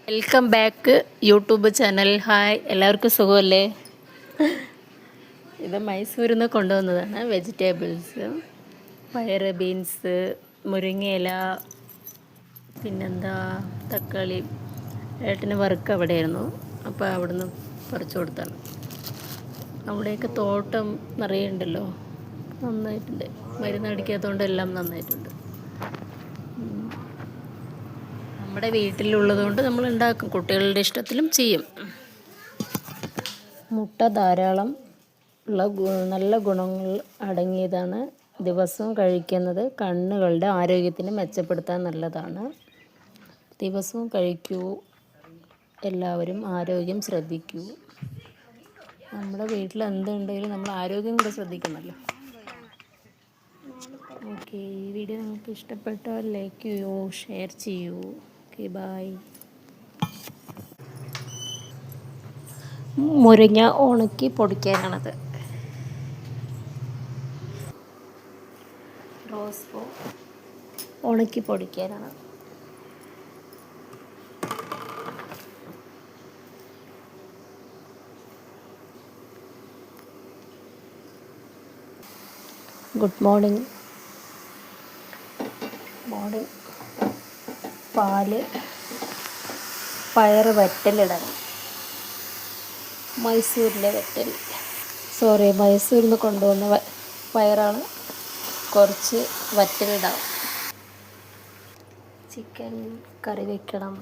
Welcome back YouTube channel. Hi, എല്ലാവർക്കും സുഖമല്ലേ? ഇത് മൈസൂരിൽ നിന്ന് കൊണ്ടുവന്നതാണ് വെജിറ്റബിൾസ്. പയറ്, ബീൻസ്, മുരിങ്ങയില, പിന്നെന്താ തക്കാളി. ഏട്ടന് വർക്ക് അവിടെയായിരുന്നു, അപ്പോൾ അവിടുന്ന് പറിച്ചു കൊടുത്താണ്. അവിടെയൊക്കെ തോട്ടം നിറയെ ഉണ്ടല്ലോ, നന്നായിട്ടുണ്ട്. മരുന്നടിക്കാത്തതുകൊണ്ട് എല്ലാം നന്നായിട്ടുണ്ട്. നമ്മുടെ വീട്ടിലുള്ളതുകൊണ്ട് നമ്മൾ ഉണ്ടാക്കും, കുട്ടികളുടെ ഇഷ്ടത്തിലും ചെയ്യും. മുട്ട ധാരാളം ഉള്ള നല്ല ഗുണങ്ങൾ അടങ്ങിയതാണ്. ദിവസവും കഴിക്കുന്നത് കണ്ണുകളുടെ ആരോഗ്യത്തിന് മെച്ചപ്പെടുത്താൻ നല്ലതാണ്. ദിവസവും കഴിക്കൂ, എല്ലാവരും ആരോഗ്യം ശ്രദ്ധിക്കൂ. നമ്മുടെ വീട്ടിൽ എന്തുണ്ടെങ്കിലും നമ്മൾ ആരോഗ്യം കൂടെ ശ്രദ്ധിക്കണമല്ലോ. ഓക്കെ, ഈ വീഡിയോ നിങ്ങൾക്ക് ഇഷ്ടപ്പെട്ടാൽ ലൈക്ക് ചെയ്യൂ, ഷെയർ ചെയ്യൂ. Okay, bye. മുരിങ്ങ ഉണക്കി പൊടിക്കാനാണത്. റോസ്പൂ ഉണക്കി പൊടിക്കാനാണ്. Good morning. പാല്, പയറ് വറ്റലിടണം. മൈസൂരിലെ വറ്റൽ, മൈസൂരിൽ നിന്ന് കൊണ്ടുവന്ന പയറാണ്. കുറച്ച് വറ്റലിടാം. ചിക്കൻ കറി വയ്ക്കണം.